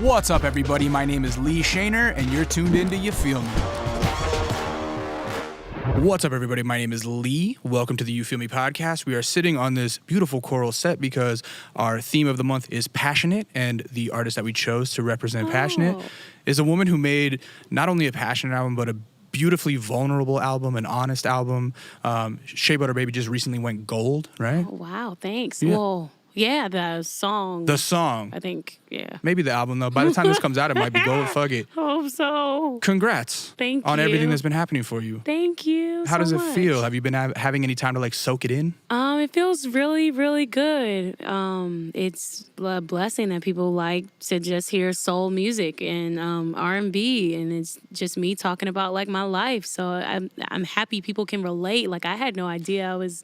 What's up, everybody? My name is Lee Shaner, and you're tuned into You Feel Me. What's up, everybody? My name is Lee. Welcome to the You Feel Me podcast. We are sitting on this beautiful choral set because our theme of the month is passionate, and the artist that we chose to represent passionate is a woman who made not only a passionate album, but a beautifully vulnerable album, an honest album. Shea Butter Baby just recently went gold, right? Oh, wow, thanks. Yeah. Well, yeah, the song. The song. I think, yeah. Maybe the album, though. By the time this comes out, it might be gold. Fuck it. Hope so. Congrats. Thank on you. everything that's been happening for you. Thank you How does it much. feel? Have you been having any time to like soak it in? It feels really, really good. It's a blessing that people like to just hear soul music and R&B, and it's just me talking about like my life. So I'm happy people can relate. Like I had no idea I was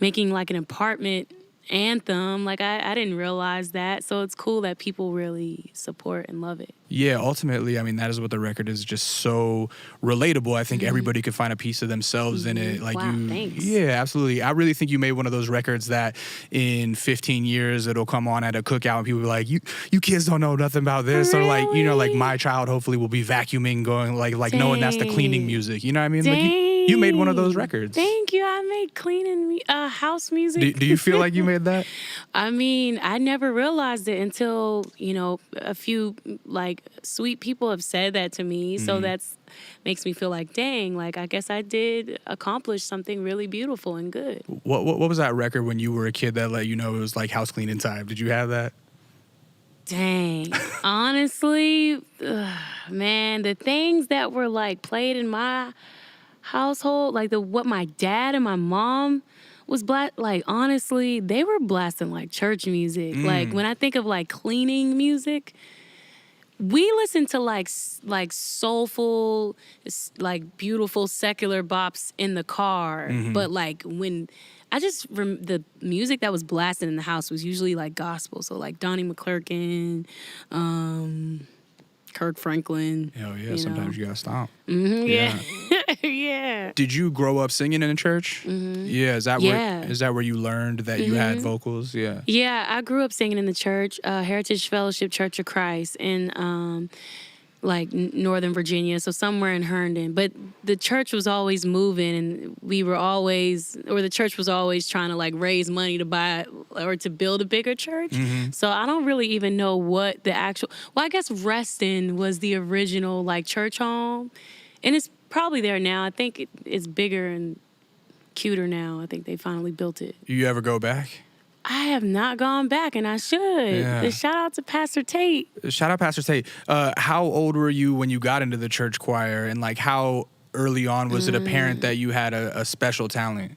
making like an apartment anthem. Like I didn't realize that. So it's cool that people really support and love it. Yeah, ultimately, I mean, that is what the record is, just so relatable. I think everybody could find a piece of themselves in it. Like wow, thanks. Yeah, absolutely. I really think you made one of those records that in 15 years it'll come on at a cookout and people will be like, you kids don't know nothing about this. Really? Or like, you know, like my child hopefully will be vacuuming, going like knowing that's the cleaning music. You know what I mean? Dang. Like you made one of those records. Thank you. I made cleaning house music. Do you feel like you made that? I mean, I never realized it until, you know, a few like sweet people have said that to me. So that's makes me feel like, dang, like I guess I did accomplish something really beautiful and good. What was that record when you were a kid that let you know it was like house cleaning time? Did you have that? Dang. Honestly, man, the things that were like played in my household, like what my dad and my mom was like honestly, they were blasting like church music. Like when I think of like cleaning music, we listen to like soulful, like beautiful secular bops in the car. But like when the music that was blasted in the house was usually like gospel. So like Donnie McClurkin, Kirk Franklin. Hell yeah, sometimes you gotta stomp. Yeah. Yeah. Did you grow up singing in a church? Yeah, is that where you learned that you had vocals? Yeah. Yeah, I grew up singing in the church, Heritage Fellowship Church of Christ in like Northern Virginia, so somewhere in Herndon. But the church was always moving, and the church was always trying to like raise money to buy or to build a bigger church. So I don't really even know what the I guess Reston was the original like church home, and it's probably there now. I think it's bigger and cuter now. I think they finally built it. You ever go back? I have not gone back, and I should. Yeah. Shout out to Pastor Tate. Shout out Pastor Tate. How old were you when you got into the church choir, and like how early on was it apparent that you had a special talent?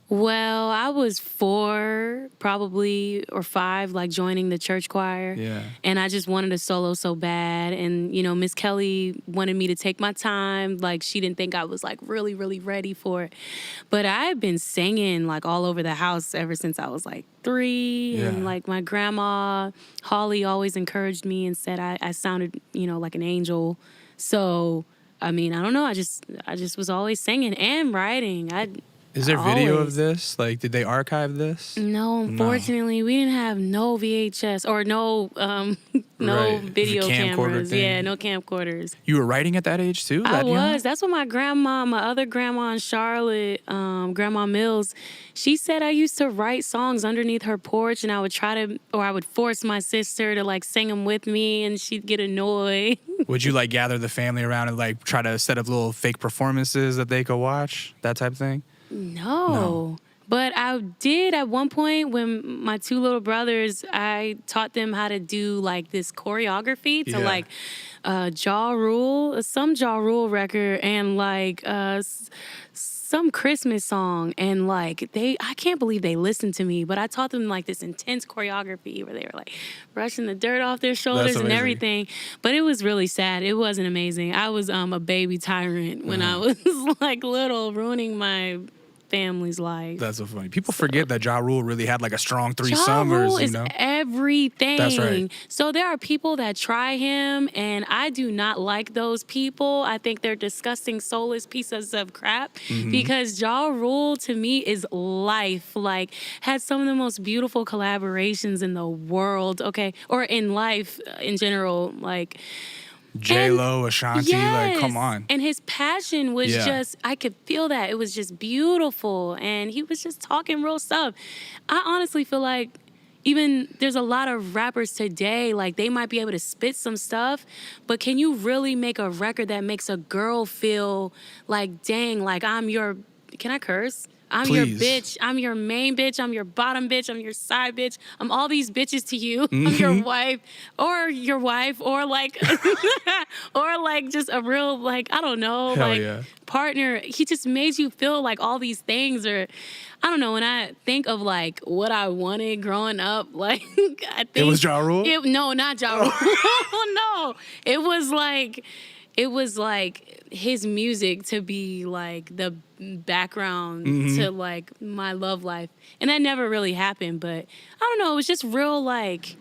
Well, I was 4, probably, or 5, like joining the church choir. Yeah. And I just wanted a solo so bad. And, you know, Miss Kelly wanted me to take my time. Like, she didn't think I was, like, really, really ready for it. But I had been singing, like, all over the house ever since I was, like, 3. Yeah. And, like, my grandma, Holly, always encouraged me and said I sounded, you know, like an angel. So, I mean, I don't know. I just was always singing and writing. Is there video of this? Like, did they archive this? No, unfortunately, we didn't have no VHS or no video cameras. Thing. Yeah, no camcorders. You were writing at that age too? I was. That's what my other grandma in Charlotte, Grandma Mills, she said I used to write songs underneath her porch, and I would force my sister to like sing them with me, and she'd get annoyed. Would you like gather the family around and like try to set up little fake performances that they could watch? That type of thing? No. But I did at one point when my 2 little brothers, I taught them how to do like this choreography to like Ja Rule, some Ja Rule record, and like some Christmas song. And like I can't believe they listened to me, but I taught them like this intense choreography where they were like brushing the dirt off their shoulders and everything. But it was really sad. It wasn't amazing. I was a baby tyrant when I was like little, ruining my family's life. That's so funny. People forget that Ja Rule really had like a strong 3 Ja summers, Rule you is know? everything. That's right. So there are people that try him, and I do not like those people. I think they're disgusting, soulless pieces of crap because Ja Rule to me is life. Like, has some of the most beautiful collaborations in the world, okay? Or in life in general, like... J-Lo, Ashanti, like, come on. And his passion was just, I could feel that. It was just beautiful. And he was just talking real stuff. I honestly feel like even there's a lot of rappers today, like they might be able to spit some stuff, but can you really make a record that makes a girl feel like, dang, like I'm your, can I curse? I'm Please. your bitch. I'm your main bitch. I'm your bottom bitch. I'm your side bitch. I'm all these bitches to you. I'm your wife, or like, or like just a real, like, I don't know, Hell like yeah. partner. He just made you feel like all these things. Or I don't know, when I think of like what I wanted growing up, like I think It was Ja Rule? No, not Ja Rule. No. It was like his music to be like the background to like my love life. And that never really happened, but I don't know, it was just real, like,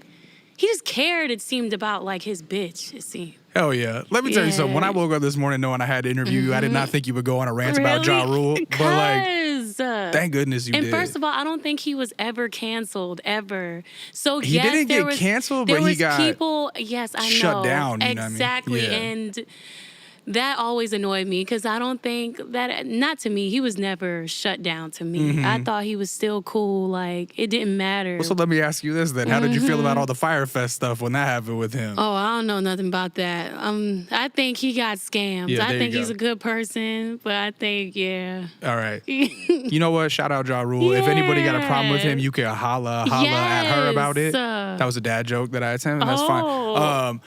he just cared, it seemed, about like his bitch, it seemed. Hell yeah. Let me tell you something. When I woke up this morning knowing I had to interview you, I did not think you would go on a rant about Ja Rule. But like, thank goodness you did. And first of all, I don't think he was ever canceled, ever. So he didn't get canceled, but he got yes, I know. Shut down, you know what I mean? Exactly. Yeah. And that always annoyed me because I don't think that, not to me, he was never shut down to me. I thought he was still cool. Like, it didn't matter. Well, so let me ask you this then. How did you feel about all the Fyre Fest stuff when that happened with him? Oh, I don't know nothing about that. I think he got scammed. Yeah, I think you he's go. a good person, but I think, yeah. All right. You know what? Shout out Ja Rule. If anybody got a problem with him, you can holla at her about it. That was a dad joke that I attempted. That's fine.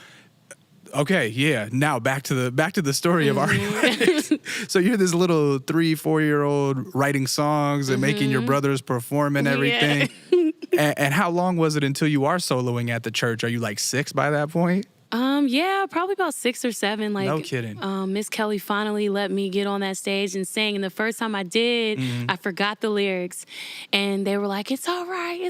Okay, yeah. Now back to the story of Ari Lennox. So you're this little 3-4-year-old writing songs and making your brothers perform and everything. Yeah. and how long was it until you are soloing at the church? Are you like 6 by that point? Yeah, probably about 6 or 7. Like, no kidding. Miss Kelly finally let me get on that stage and sing. And the first time I did, I forgot the lyrics. And they were like, it's all right,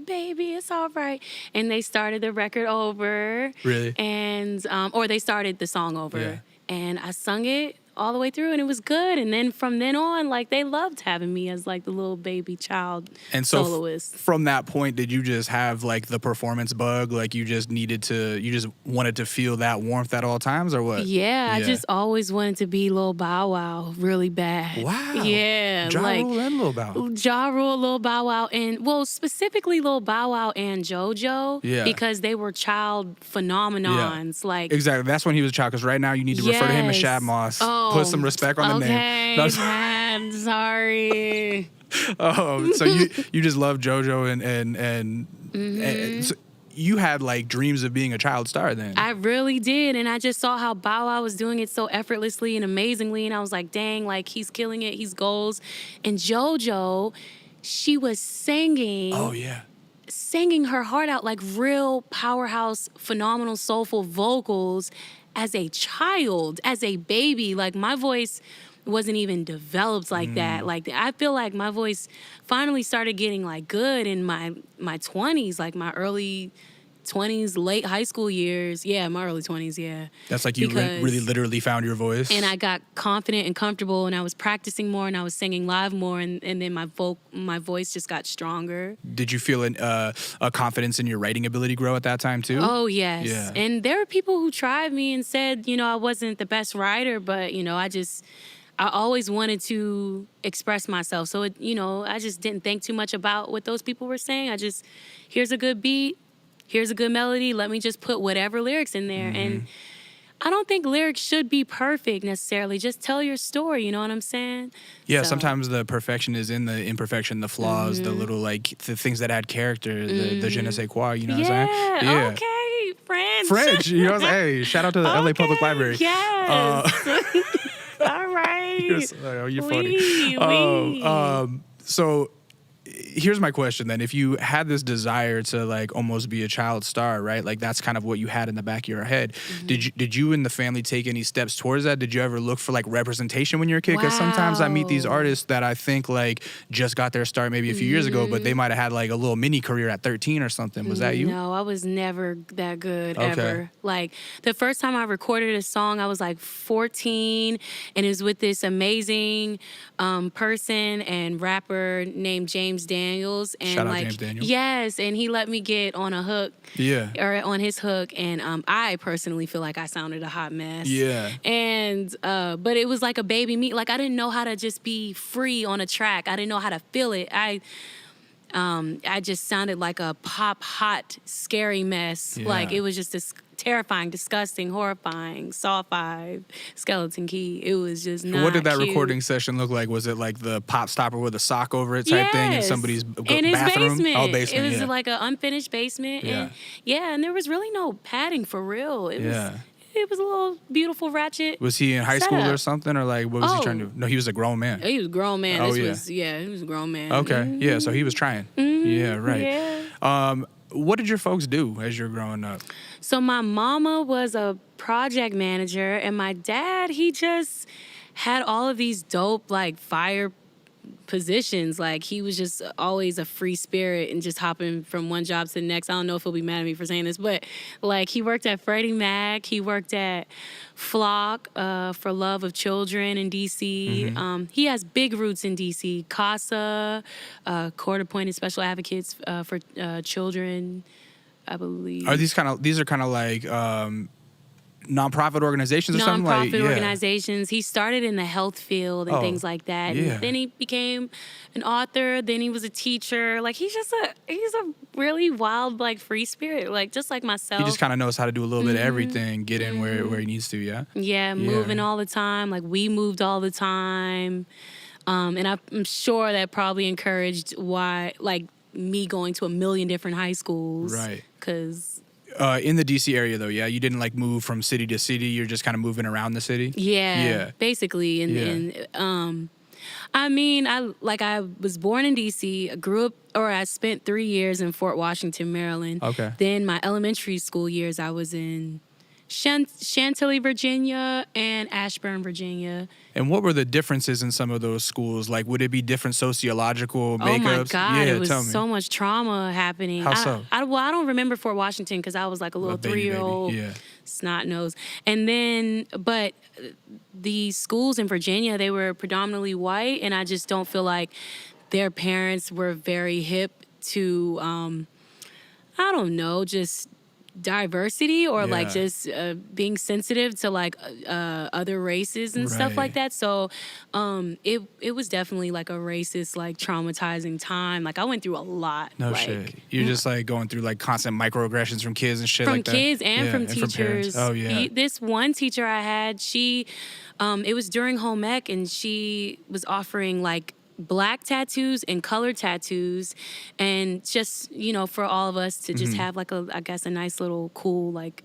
baby, it's all right. And they started the record over. Really? And, or they started the song over. Yeah. And I sung it all the way through, and it was good. And then from then on, like, they loved having me as like the little baby child and so soloist. From that point, did you just have like the performance bug? Like you just wanted to feel that warmth at all times, or what? Yeah, I just always wanted to be Lil Bow Wow really bad. Wow. Yeah. Ja like, Rule and Lil Bow. Ja Rule, Lil Bow Wow, and, well, specifically Lil Bow Wow and JoJo. Yeah. Because they were child phenomenons. Yeah. Like, exactly. That's when he was a child, because right now you need to refer to him as Shad Moss. Oh, put some respect on the name. Okay, Dad, sorry. So you just love JoJo and so you had like dreams of being a child star then. I really did, and I just saw how Bow Wow was doing it so effortlessly and amazingly, and I was like, dang, like he's killing it, he's goals. And JoJo, she was singing. Oh yeah. Singing her heart out, like real powerhouse, phenomenal, soulful vocals as a child, as a baby. Like, my voice wasn't even developed like that. Like, I feel like my voice finally started getting like good in my 20s, like my early 20s, late high school years. Yeah, my early 20s, yeah. That's like you really literally found your voice. And I got confident and comfortable, and I was practicing more, and I was singing live more, and then my voice just got stronger. Did you feel a confidence in your writing ability grow at that time too? Oh, yes. Yeah. And there were people who tried me and said, I wasn't the best writer, but, I always wanted to express myself. So, I just didn't think too much about what those people were saying. Here's a good beat. Here's a good melody. Let me just put whatever lyrics in there. And I don't think lyrics should be perfect necessarily. Just tell your story, you know what I'm saying? Yeah, So, sometimes the perfection is in the imperfection, the flaws, the little, like, the things that add character, the je ne sais quoi, you know what I'm saying? Yeah, okay, French. You know what I'm saying? Hey, shout out to the LA Public Library. Yes. All right. You're funny. Oui. So here's my question then. If you had this desire to like almost be a child star, right? Like that's kind of what you had in the back of your head. Did you and the family take any steps towards that? Did you ever look for like representation when you're a kid? Because sometimes I meet these artists that I think like just got their start maybe a few years ago, but they might have had like a little mini career at 13 or something. Was that you? No, I was never that good ever. Like the first time I recorded a song, I was like 14, and it was with this amazing person and rapper named James Daniels. And Shout out like, James Daniels. yes, and he let me get on a hook. Yeah. Or on his hook, and I personally feel like I sounded a hot mess. Yeah. And but it was like a baby me. Like I didn't know how to just be free on a track. I didn't know how to feel it. I just sounded like a pop hot scary mess. Yeah. Like it was just this terrifying, disgusting, horrifying, saw 5, skeleton key. It was just not What did that cute. recording session look like? Was it like the pop stopper with a sock over it type thing in somebody's in his bathroom? basement. Oh, basement. It was like an unfinished basement. Yeah. And there was really no padding for real. It was a little beautiful ratchet. Was he in high school or something, or like what was he trying to do? No, he was a grown man. He was a grown man. Oh, he was a grown man. Okay, yeah, so he was trying. Yeah, right. Yeah. What did your folks do as you're growing up? So my mama was a project manager, and my dad, he just had all of these dope, like, fire positions. Like, he was just always a free spirit and just hopping from one job to the next. I don't know if he'll be mad at me for saying this, but, like, he worked at Freddie Mac. He worked at Flock for Love of Children in D.C. He has big roots in D.C. CASA, Court-Appointed Special Advocates for Children, I believe. These are kind of like nonprofit organizations or something? Nonprofit organizations. He started in the health field and things like that. Yeah. And then he became an author. Then he was a teacher. Like he's a really wild, like free spirit, like just like myself. He just kind of knows how to do a little bit of everything, get in where he needs to. Yeah. Yeah, moving all the time. Like we moved all the time. And I'm sure that probably encouraged why, like me going to a million different high schools. Right. Because in the D.C. area, though, you didn't like move from city to city. You're just kind of moving around the city. Yeah. Basically, I mean, I was born in D.C. I spent 3 years in Fort Washington, Maryland. Okay. Then my elementary school years, I was in Chantilly, Virginia, and Ashburn, Virginia. And what were the differences in some of those schools? Like, would it be different sociological makeups? Oh my God, yeah, it was tell me. so much trauma happening. How so? I don't remember Fort Washington because I was like a little baby, 3-year-old snot nose. And then, but the schools in Virginia, they were predominantly white, and I just don't feel like their parents were very hip to, I don't know, just diversity or like just being sensitive to like other races and stuff like that. So it was definitely like a racist, like traumatizing time. Like I went through a lot. No shit. You're just like going through like constant microaggressions from kids and shit like that. From kids and from From teachers. oh yeah. This one teacher I had, she it was during home ec, and she was offering like black tattoos and colored tattoos, and just, you know, for all of us to just have like a nice little cool like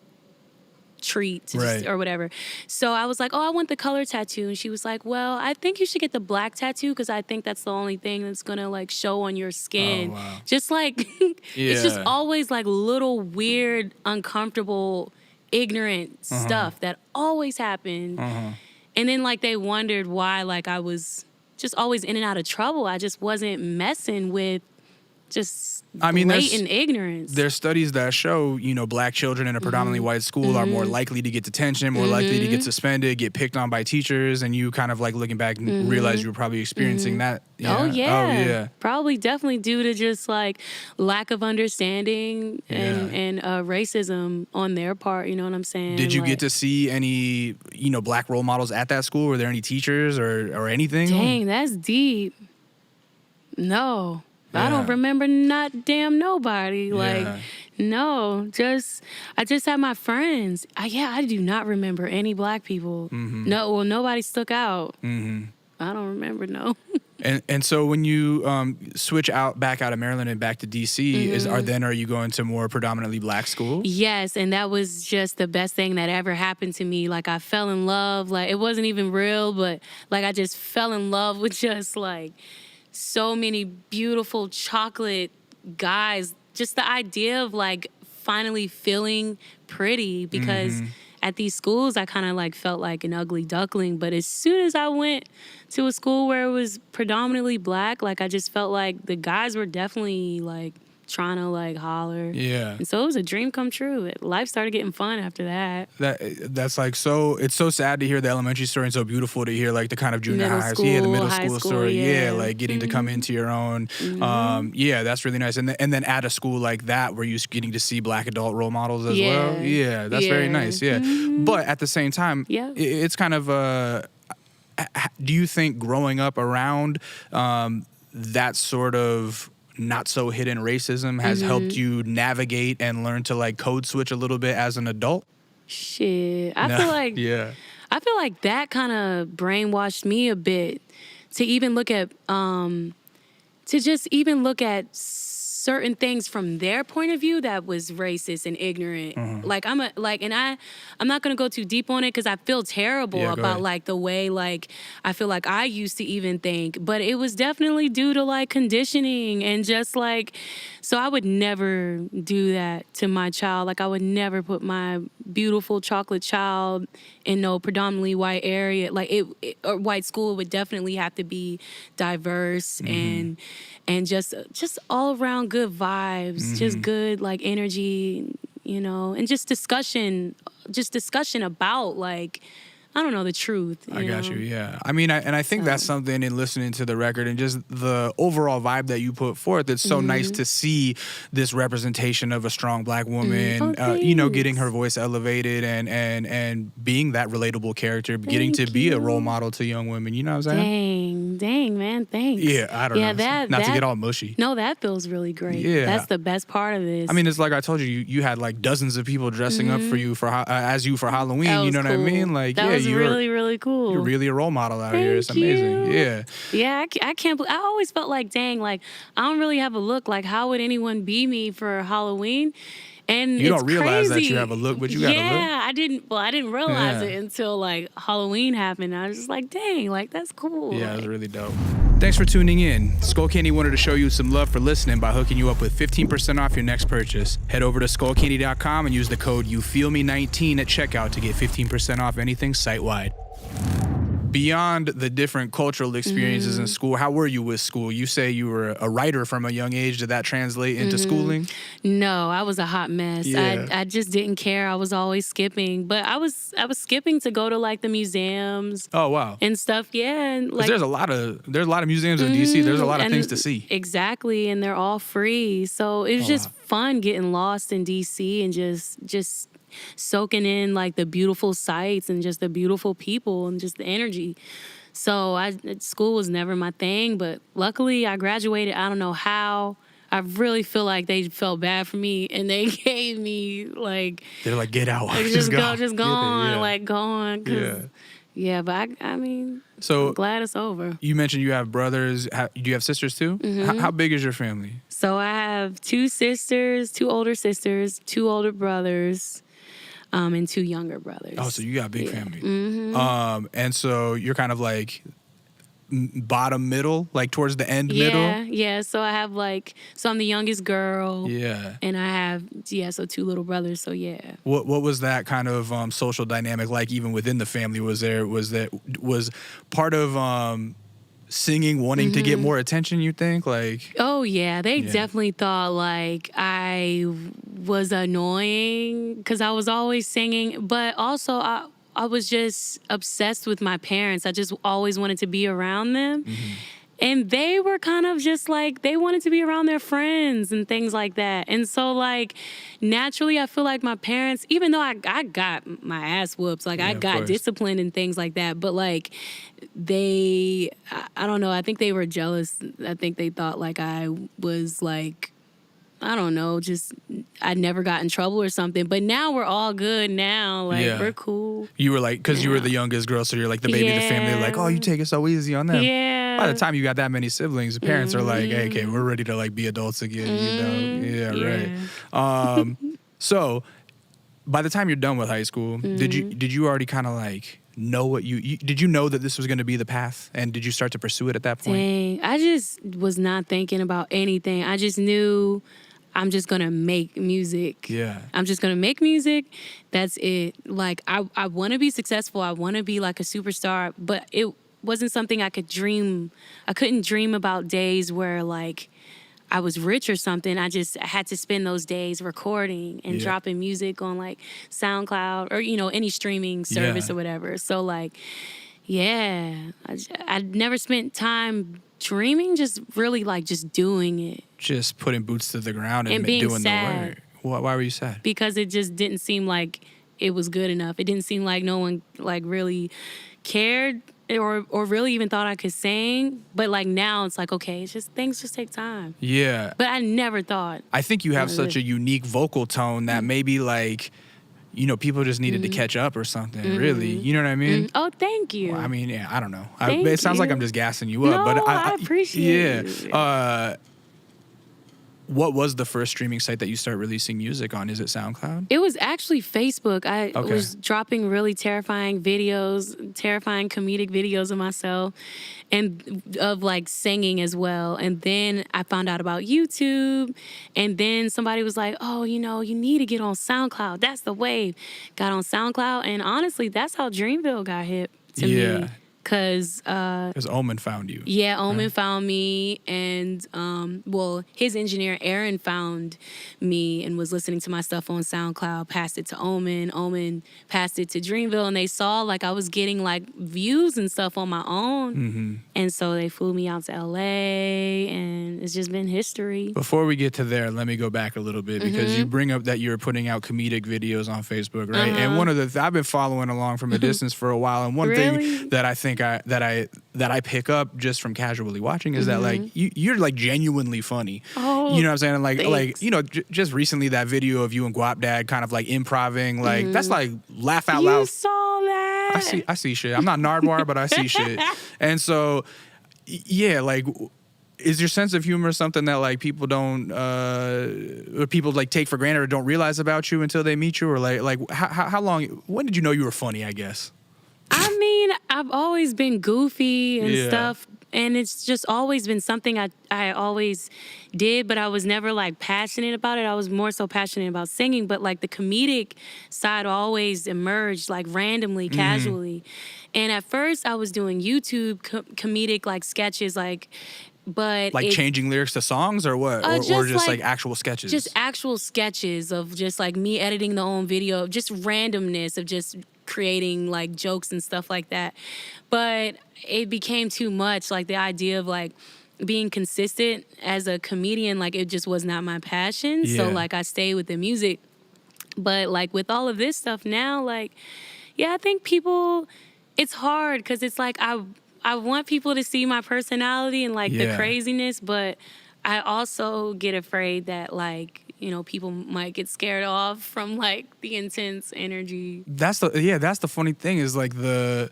treat to just, or whatever. So I was like, oh, I want the color tattoo. And she was like, well, I think you should get the black tattoo because I think that's the only thing that's gonna like show on your skin. Oh, wow. Just like it's just always like little weird, uncomfortable, ignorant stuff that always happened. And then like they wondered why like I was just always in and out of trouble. I just wasn't messing with just blatant ignorance. There's studies that show, you know, black children in a predominantly white school are more likely to get detention, more likely to get suspended, get picked on by teachers, and you kind of like looking back and realize you were probably experiencing that. Yeah. Oh, yeah. Oh, yeah. Probably definitely due to just like lack of understanding and racism on their part, you know what I'm saying? Did you like, get to see any, you know, black role models at that school? Were there any teachers or anything? Dang, that's deep. No. I don't remember not damn nobody. Like, no, I just had my friends. I do not remember any black people. No, well, nobody stuck out. I don't remember, no. And so when you switch back out of Maryland and back to D.C., are you going to more predominantly black schools? Yes, and that was just the best thing that ever happened to me. Like I fell in love. Like it wasn't even real, but like I just fell in love with just like so many beautiful chocolate guys. Just the idea of like finally feeling pretty, because at these schools I kind of like felt like an ugly duckling. But as soon as I went to a school where it was predominantly black, like I just felt like the guys were definitely like trying to like holler. Yeah. And so it was a dream come true. Life started getting fun after that. That's like so. It's so sad to hear the elementary story, and so beautiful to hear like the kind of junior Middle high, school, the middle high school school, story. yeah. Like getting to come into your own. Yeah, that's really nice. And then at a school like that where you're getting to see black adult role models as well. Yeah, that's very nice. Yeah, but at the same time, it's kind of do you think growing up around that sort of not so hidden racism has helped you navigate and learn to like code switch a little bit as an adult? Shit. I feel like I feel like that kind of brainwashed me a bit to even look at to just even look at certain things from their point of view that was racist and ignorant. Like I'm not gonna go too deep on it because I feel terrible about like the way like I feel like I used to even think, but it was definitely due to like conditioning and just like, so I would never do that to my child. Like I would never put my beautiful chocolate child in no predominantly white area. Like it or white school would definitely have to be diverse and just all around good vibes, just good like energy, you know, and just discussion about like, I don't know, the truth. I got you, yeah. I mean, I think that's something in listening to the record and just the overall vibe that you put forth. It's so nice to see this representation of a strong black woman, you know, getting her voice elevated and being that relatable character, getting to be a role model to young women. You know what I'm saying? Dang, man, thanks. Yeah, I don't know. Not to get all mushy. No, that feels really great. Yeah. That's the best part of this. I mean, it's like I told you, you had like dozens of people dressing up for you for as you for Halloween. You know what I mean? Like, that was really, really cool. You're really a role model out here. It's amazing. Yeah. Yeah, I can't believe, I always felt like, dang, like, I don't really have a look. Like, how would anyone be me for Halloween? And you don't realize that you have a look, but you got a look. Yeah, I didn't realize it until like Halloween happened. I was just like, dang, like that's cool. Yeah, it was really dope. Thanks for tuning in. Skullcandy wanted to show you some love for listening by hooking you up with 15% off your next purchase. Head over to skullcandy.com and use the code YouFeelMe19 at checkout to get 15% off anything site-wide. Beyond the different cultural experiences in school, how were you with school? You say you were a writer from a young age. Did that translate into schooling? No, I was a hot mess. Yeah. I just didn't care. I was always skipping, but I was skipping to go to like the museums. Oh wow. And stuff. Yeah, and like there's a lot of museums in DC. There's a lot of things to see. Exactly, and they're all free. So it was just fun getting lost in DC and just soaking in like the beautiful sights and just the beautiful people and just the energy. So school was never my thing, but luckily I graduated. I don't know how. I really feel like they felt bad for me and they gave me like, they're like, get out, just go on, like go on. Yeah, but I mean, so I'm glad it's over. You mentioned you have brothers. Do you have sisters too? How big is your family? So I have 2 sisters, 2 older sisters, 2 older brothers. And 2 younger brothers. Oh, so you got a big family. And so you're kind of like bottom middle, like towards the end middle? Yeah. So I have like, so I'm the youngest girl. Yeah. And I have, so 2 little brothers, so yeah. What was that kind of social dynamic like even within the family? Was part of singing wanting to get more attention, you think? Like, oh yeah, they definitely thought like I was annoying because I was always singing, but also I was just obsessed with my parents. I just always wanted to be around them. And they were kind of just like, they wanted to be around their friends and things like that. And so, like, naturally, I feel like my parents, even though I got my ass whooped, like, I got disciplined and things like that, but, like, I don't know, I think they were jealous. I think they thought, like, I was, like, I don't know, just I never got in trouble or something. But now we're all good now. Like, we're cool. You were like, because you were the youngest girl, so you're like the baby of the family. Like, oh, you take it so easy on them. Yeah. By the time you got that many siblings, the parents are like, hey, okay, we're ready to like be adults again, you know? Right. So by the time you're done with high school, did you already kind of like know what did you know that this was going to be the path, and did you start to pursue it at that point? Dang, I just was not thinking about anything. I just knew I'm just gonna make music. Yeah. I'm just gonna make music. That's it. Like I want to be successful. I want to be like a superstar, but it wasn't something I could dream. I couldn't dream about days where like I was rich or something. I had to spend those days recording and dropping music on like SoundCloud or, any streaming service or whatever. So like, yeah, I never spent time dreaming, just really like just doing it. Just putting boots to the ground and being doing sad. the work. Why were you sad? Because it just didn't seem like it was good enough. It didn't seem like no one like really cared or really even thought I could sing. But like now it's like, okay, things just take time. Yeah. But I never thought. I think you have such a unique vocal tone that maybe like, people just needed to catch up or something, really. You know what I mean? Oh, thank you. Well, I mean, yeah, I don't know. Thank it sounds like you. I'm just gassing you up. No, but I appreciate it. Yeah. What was the first streaming site that you start releasing music on? Is it SoundCloud? It was actually Facebook. I was dropping really terrifying comedic videos of myself and of like singing as well. And then I found out about YouTube. And then somebody was like, oh, you need to get on SoundCloud. That's the wave. Got on SoundCloud. And honestly, that's how Dreamville got hip to me. Because Omen found you. Yeah, Omen found me, and his engineer Aaron found me and was listening to my stuff on SoundCloud. Passed it to Omen. Omen passed it to Dreamville, and they saw like I was getting like views and stuff on my own, and so they flew me out to LA, and it's just been history. Before we get to there, let me go back a little bit because you bring up that you're putting out comedic videos on Facebook, right? And one of I've been following along from a distance for a while, and one thing that I think that I pick up just from casually watching is that like you're like genuinely funny. Oh, you know what I'm saying? And thanks. Just recently that video of you and Guap Dad kind of like improving, like that's like laugh out loud. You saw that? I see shit. I'm not Nardwar, but I see shit. And so yeah, like is your sense of humor something that like people don't or people like take for granted or don't realize about you until they meet you, or like how long, when did you know you were funny, I guess? I mean, I've always been goofy and stuff, and it's just always been something I always did, but I was never like passionate about it. I was more so passionate about singing, but like the comedic side always emerged like randomly, casually. And at first I was doing YouTube comedic like sketches, but like changing lyrics to songs or what? Or just like actual sketches? Just actual sketches of just like me editing the own video, just randomness of just creating like jokes and stuff like that. But it became too much, like the idea of like being consistent as a comedian, like it just was not my passion. So like I stayed with the music. But like with all of this stuff now, like, yeah, I think it's hard because it's like I want people to see my personality and like the craziness, but I also get afraid that like, people might get scared off from like the intense energy. That's the funny thing is like the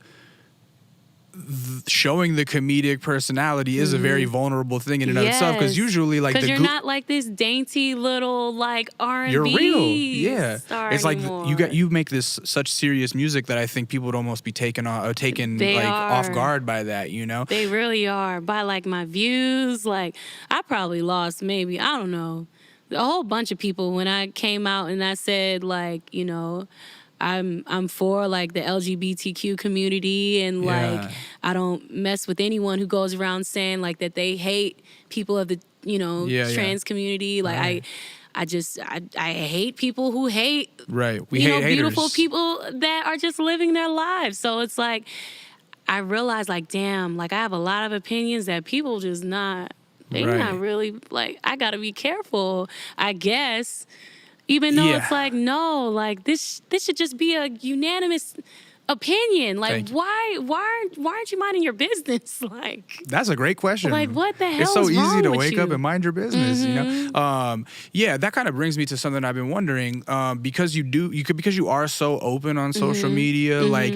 showing the comedic personality is a very vulnerable thing in and of itself, because usually like you're not like this dainty little like R&B. You're real, it's like anymore. you make this such serious music that I think people would almost be taken off guard by that. They really are, by like my views. Like I probably lost maybe, I don't know, a whole bunch of people when I came out and I said like, I'm for like the LGBTQ community, and like I don't mess with anyone who goes around saying like that they hate people of the trans community. Like I hate people who hate we hate beautiful haters. people that are just living their lives. So it's like I realized like damn, like I have a lot of opinions that people just not. They're not really like, I gotta be careful, I guess. Even though it's like, no, like this should just be a unanimous opinion. Like, why aren't you minding your business? Like, that's a great question. Like, what the hell? It's so is wrong easy to with wake you? up and mind your business, that kind of brings me to something I've been wondering. Because you are so open on social media, like,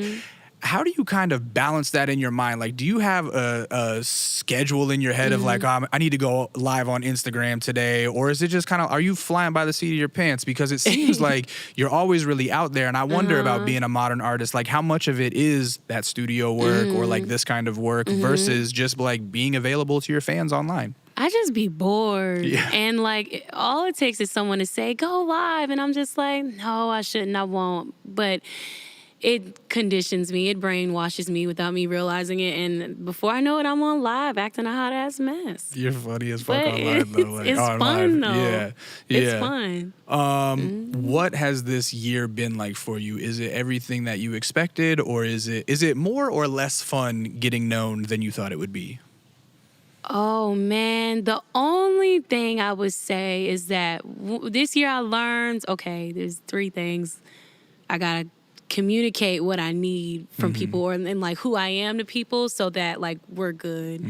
how do you kind of balance that in your mind? Like, do you have a schedule in your head of like, I need to go live on Instagram today? Or is it just kind of, are you flying by the seat of your pants? Because it seems like you're always really out there. And I wonder about being a modern artist, like how much of it is that studio work or like this kind of work versus just like being available to your fans online? I just be bored. Yeah. And like all it takes is someone to say, go live. And I'm just like, no, I shouldn't, I won't. But it conditions me, it brainwashes me without me realizing it. And before I know it, I'm on live acting a hot ass mess. You're funny as fuck But on live though. Like, it's on fun live. though. Yeah. It's fun. What has this year been like for you? Is it everything that you expected, or is it more or less fun getting known than you thought it would be? Oh, man. The only thing I would say is that this year I learned, okay, there's 3 things. I got to communicate what I need from people and like who I am to people so that like we're good.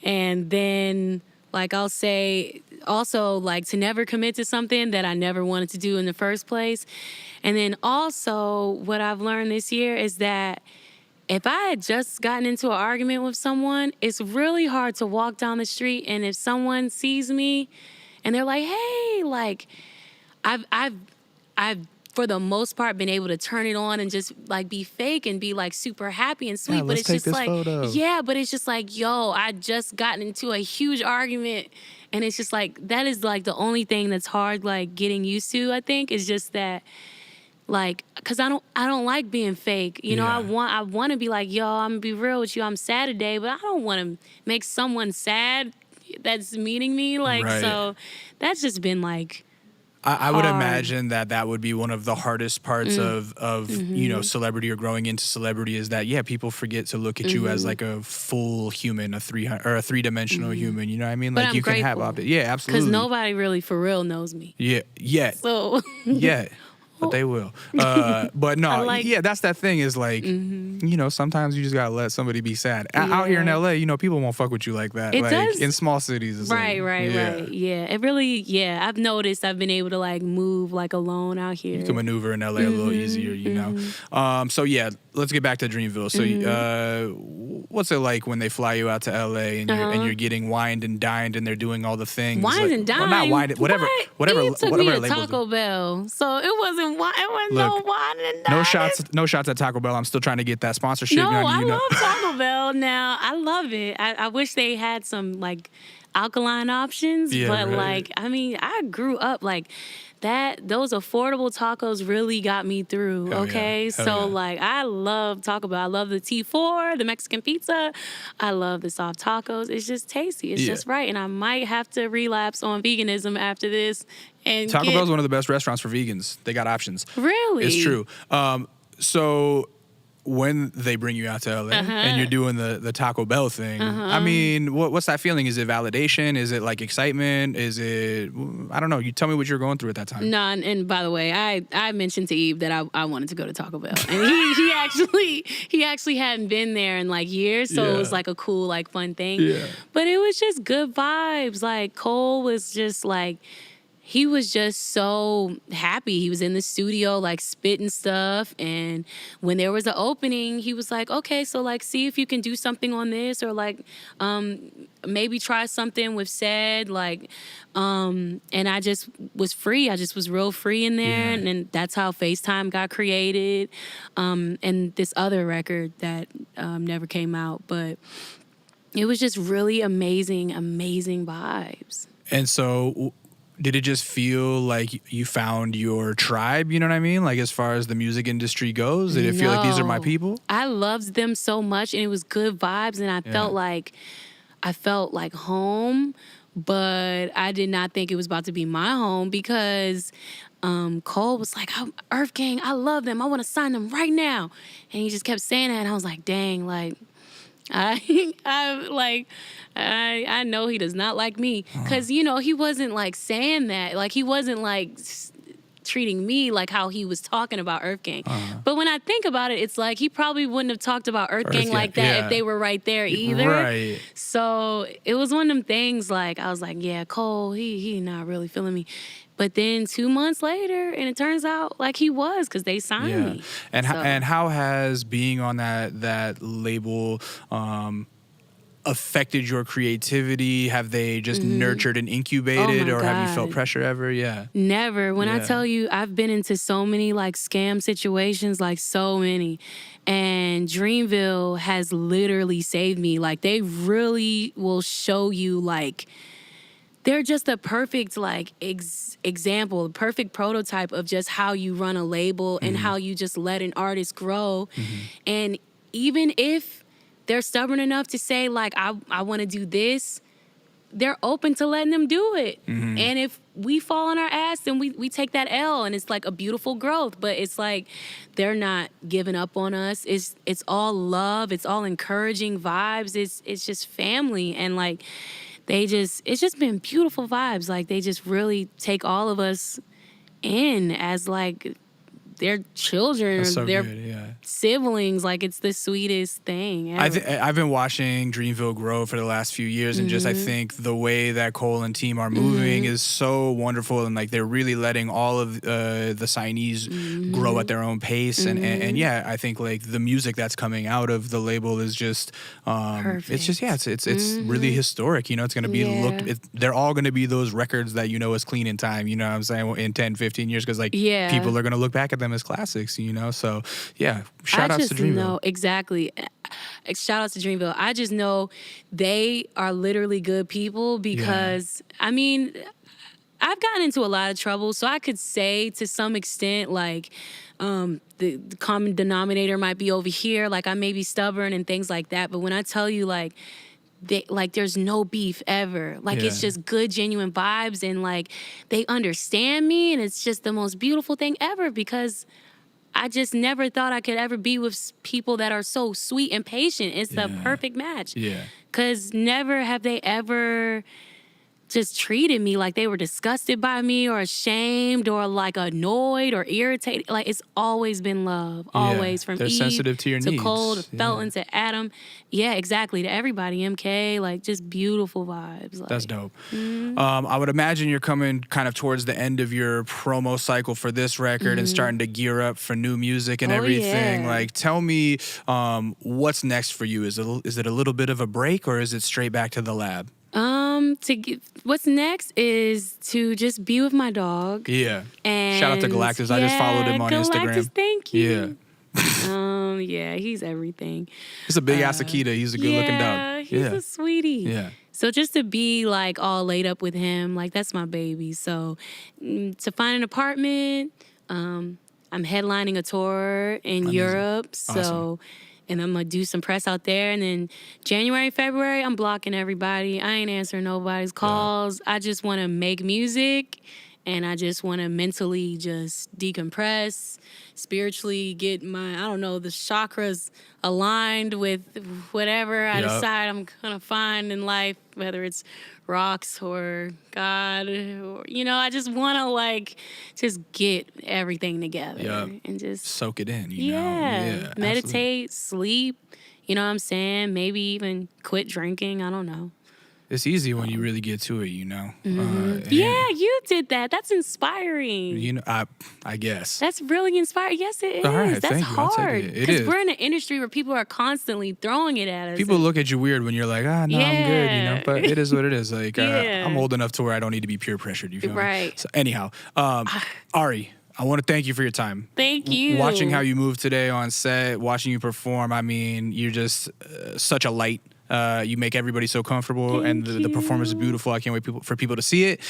And then like I'll say also like to never commit to something that I never wanted to do in the first place. And then also what I've learned this year is that if I had just gotten into an argument with someone, it's really hard to walk down the street and if someone sees me and they're like, hey, like I've for the most part been able to turn it on and just like be fake and be like super happy and sweet. Yeah, but it's just like, photo. yeah, but it's just like, yo, I just gotten into a huge argument. And it's just like, that is like the only thing that's hard, like getting used to, I think, is just that. Like, cause I don't like being fake. You know, I want to be like, yo, I'm gonna be real with you. I'm sad today, but I don't want to make someone sad that's meeting me. Like, so that's just been like, I would imagine that would be one of the hardest parts of you know, celebrity or growing into celebrity is that, people forget to look at you as like a full human, a 3-dimensional human. You know what I mean? But Like I'm you grateful, can have yeah, absolutely. Because nobody really for real knows me. Yeah, yet. So Yeah. But they will. But no, that's that thing is like, you know, sometimes you just gotta let somebody be sad. Out here in LA, you know, people won't fuck with you like that. It like does. In small cities. It's right. Yeah. It really, I've noticed I've been able to like move like alone out here. You can maneuver in LA a little easier, you know. So yeah, let's get back to Dreamville. So what's it like when they fly you out to LA and you're getting wined and dined and they're doing all the things? Wined and dined? Well, not wined, whatever. He took me to labels. Taco Bell, so it wasn't no wine and dine. No shots at Taco Bell. I'm still trying to get that sponsorship. No, I love Taco Bell now. I love it. I wish they had some like alkaline options, but like, I mean, I grew up like that. Those affordable tacos really got me through. Like, I love Taco Bell. I love the T4, the Mexican pizza. I love the soft tacos. It's just tasty. It's just right. And I might have to relapse on veganism after this. And Taco Bell is one of the best restaurants for vegans. They got options. Really? It's true. So when they bring you out to LA and you're doing the Taco Bell thing, I mean, what's that feeling? Is it validation? Is it like excitement? Is it, I don't know. You tell me what you're going through at that time. No, and by the way, I mentioned to Eve that I wanted to go to Taco Bell. And he actually hadn't been there in like years, so it was like a cool, like fun thing. Yeah. But it was just good vibes. Like Cole was just like, he was just so happy. He was in the studio, like, spitting stuff. And when there was an opening, he was like, okay, so, like, see if you can do something on this or, like, maybe try something with Said. Like, and I just was free. I just was real free in there. And then that's how FaceTime got created. And this other record that never came out. But it was just really amazing vibes. And so did it just feel like you found your tribe, you know what I mean? Like as far as the music industry goes, did it feel like these are my people? I loved them so much and it was good vibes and I felt like home, but I did not think it was about to be my home because Cole was like, Earth Gang, I love them. I want to sign them right now. And he just kept saying that and I was like, dang, like I know he does not like me because, you know, he wasn't like saying that. Like he wasn't like treating me like how he was talking about Earth Gang. But when I think about it, it's like he probably wouldn't have talked about Earth Gang like that if they were right there either. Right. So it was one of them things like, I was like, yeah, Cole, he not really feeling me. But then 2 months later, and it turns out like he was, because they signed me. And how has being on that label affected your creativity? Have they just nurtured and incubated, or have you felt pressure ever? Yeah. Never. When I tell you, I've been into so many like scam situations, like so many. And Dreamville has literally saved me. Like they really will show you like, they're just a perfect like example, perfect prototype of just how you run a label and how you just let an artist grow. And even if they're stubborn enough to say like, I want to do this, they're open to letting them do it. And if we fall on our ass, then we take that L, and it's like a beautiful growth. But it's like they're not giving up on us. It's all love. It's all encouraging vibes. It's just family. And like, it's just been beautiful vibes. Like they just really take all of us in as like their children, That's so their good, siblings. Like it's the sweetest thing ever. I've been watching Dreamville grow for the last few years, and just I think the way that Cole and team are moving is so wonderful, and like they're really letting all of the signees grow at their own pace, and yeah, I think like the music that's coming out of the label is just it's just it's really historic. You know, it's gonna be they're all gonna be those records that you know is clean in time. You know what I'm saying, in 10, 15 years, because like people are gonna look back at them as classics, you know? So, yeah, shout outs to Dreamville. Know, exactly. Shout outs to Dreamville. I just know they are literally good people because, I mean, I've gotten into a lot of trouble, so I could say to some extent, like, the common denominator might be over here, like I may be stubborn and things like that, but when I tell you, like, there's no beef ever. Like it's just good, genuine vibes, and like they understand me, and it's just the most beautiful thing ever because I just never thought I could ever be with people that are so sweet and patient. It's the perfect match. Yeah. 'Cause never have they ever just treated me like they were disgusted by me or ashamed or like annoyed or irritated. Like it's always been love, always from They're Eve sensitive to your to needs. Cole to Felton to Adam. Yeah, exactly. To everybody, MK, like just beautiful vibes. Like, that's dope. I would imagine you're coming kind of towards the end of your promo cycle for this record and starting to gear up for new music and everything. Yeah. Like, tell me what's next for you? Is it a little bit of a break, or is it straight back to the lab? What's next is to just be with my dog. Yeah. And shout out to Galactus. I just followed him on Instagram. Galactus, thank you. Yeah. Yeah, he's everything. He's a big ass Akita. He's a good looking dog. He's a sweetie. Yeah. So just to be like all laid up with him, like that's my baby. So to find an apartment, I'm headlining a tour in Europe. So. Awesome. And I'm going to do some press out there. And then January, February, I'm blocking everybody. I ain't answering nobody's calls. I just want to make music. And I just want to mentally just decompress, spiritually get my, the chakras aligned with whatever I decide I'm going to find in life, whether it's rocks or God, or, I just want to just get everything together and just soak it in, you know? Yeah. Meditate, sleep, you know what I'm saying? Maybe even quit drinking. I don't know. It's easy when you really get to it, you know. Yeah, you did that. That's inspiring. You know, I guess. That's really inspiring. Yes, it is. All right, that's thank hard. You. It is. We're in an industry where people are constantly throwing it at us. People look at you weird when you're like, I'm good, you know. But it is what it is. Like, I'm old enough to where I don't need to be peer pressured. You feel me? Right. So anyhow, Ari, I want to thank you for your time. Thank you. Watching how you move today on set, watching you perform. I mean, you're just such a light. You make everybody so comfortable, and the performance is beautiful. I can't wait for people to see it.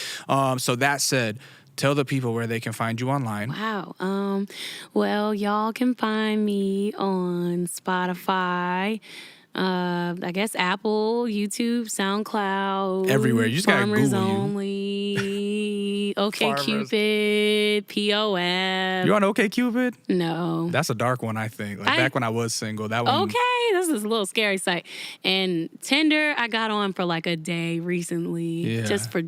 So that said, tell the people where they can find you online. Wow. Well, y'all can find me on Spotify, I guess Apple, YouTube, SoundCloud. Everywhere. You just gotta Farmers Google Only, OkCupid, POF. You on OkCupid? No. That's a dark one, I think. Back when I was single, that one. Okay, this is a little scary site. And Tinder, I got on for a day recently, just for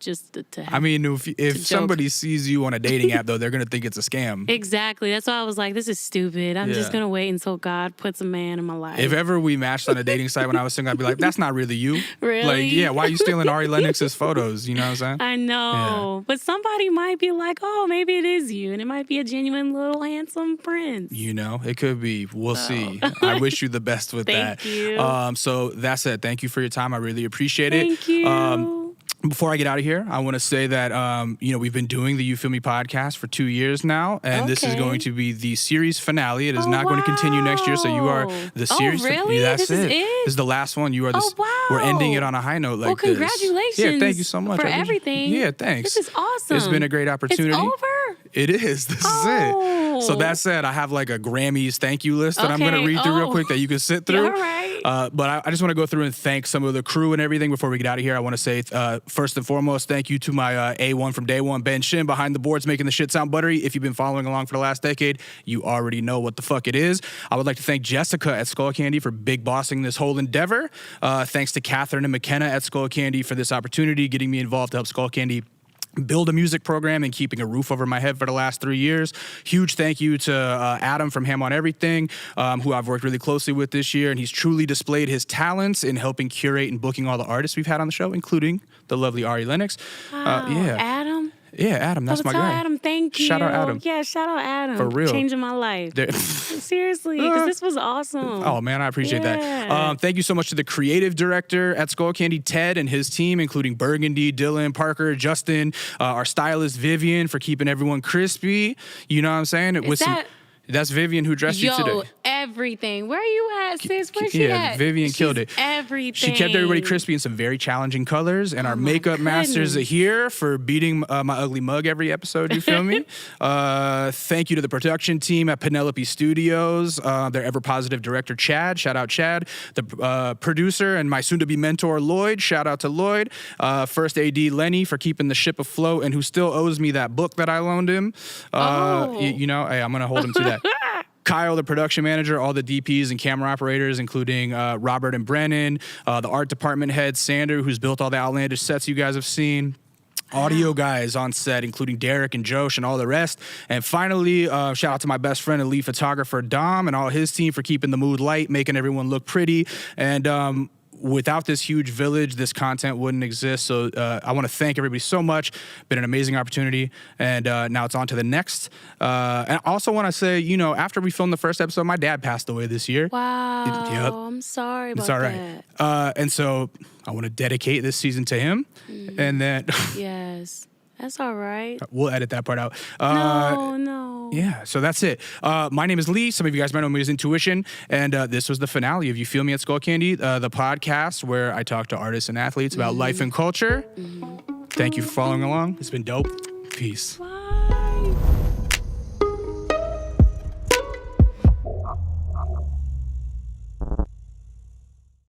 just to I mean, if joke. somebody sees you on a dating app, though, they're going to think it's a scam. Exactly. That's why I was like, this is stupid. I'm just going to wait until God puts a man in my life. If ever we matched on a dating site when I was single, I'd be like, that's not really you. Really? Like, yeah, why are you stealing Ari Lennox's photos? You know what I'm saying? I know. But somebody might be like, oh, maybe it is you. And it might be a genuine little handsome prince. You know, it could be. We'll see. I wish you the best with that. Thank you. So that's it. Thank you for your time. I really appreciate it. Thank you. Before I get out of here, I want to say that, we've been doing the You Feel Me podcast for 2 years now, and this is going to be the series finale. It is not going to continue next year, so you are the series. Oh, really? That's This is it? This is the last one. You are the. Oh, wow. We're ending it on a high note like this. Well, congratulations. Yeah, thank you so much. For everything. Yeah, thanks. This is awesome. It's been a great opportunity. It's over? It is. This is it. So that said, I have like a Grammys thank you list that I'm going to read through real quick that you can sit through. All right. But I just want to go through and thank some of the crew and everything before we get out of here. I want to say, first and foremost, thank you to my A1 from day one, Ben Shin, behind the boards, making the shit sound buttery. If you've been following along for the last decade, you already know what the fuck it is. I would like to thank Jessica at Skullcandy for big bossing this whole endeavor. Thanks to Catherine and McKenna at Skullcandy for this opportunity, getting me involved to help Skullcandy build a music program and keeping a roof over my head for the last 3 years. Huge thank you to Adam from Ham on Everything, who I've worked really closely with this year, and he's truly displayed his talents in helping curate and booking all the artists we've had on the show, including the lovely Ari Lennox. Wow. Adam? Yeah, Adam, that's my tell guy. Adam, thank you. Shout out Adam. Yeah, shout out Adam. For real. Changing my life. Seriously, because this was awesome. Oh, man, I appreciate that. Thank you so much to the creative director at Skullcandy, Ted, and his team, including Burgundy, Dylan, Parker, Justin, our stylist, Vivian, for keeping everyone crispy. You know what I'm saying? That's Vivian who dressed you today. Everything. Where are you at, sis? Where's she at? Vivian killed it. Everything. She kept everybody crispy in some very challenging colors. And our makeup masters are here for beating my ugly mug every episode, you feel me? Thank you to the production team at Penelope Studios, their ever-positive director, Chad. Shout out, Chad. The producer and my soon-to-be mentor, Lloyd. Shout out to Lloyd. First AD, Lenny, for keeping the ship afloat and who still owes me that book that I loaned him. Hey, I'm going to hold him to that. Kyle, the production manager, all the DPs and camera operators, including Robert and Brennan, the art department head, Sander, who's built all the outlandish sets you guys have seen. Audio guys on set, including Derek and Josh and all the rest. And finally, shout out to my best friend and lead photographer, Dom, and all his team for keeping the mood light, making everyone look pretty. And without this huge village, this content wouldn't exist. So I want to thank everybody so much. Been an amazing opportunity. And now it's on to the next. And I also want to say, after we filmed the first episode, my dad passed away this year. Wow. Yep. I'm sorry about It's all right. that. And so I want to dedicate this season to him. And then... Yes. That's all right. We'll edit that part out. No. Yeah, so that's it. My name is Lee. Some of you guys might know me as Intuition. And this was the finale of You Feel Me at Skullcandy, the podcast where I talk to artists and athletes about life and culture. Thank you for following along. It's been dope. Peace. Bye.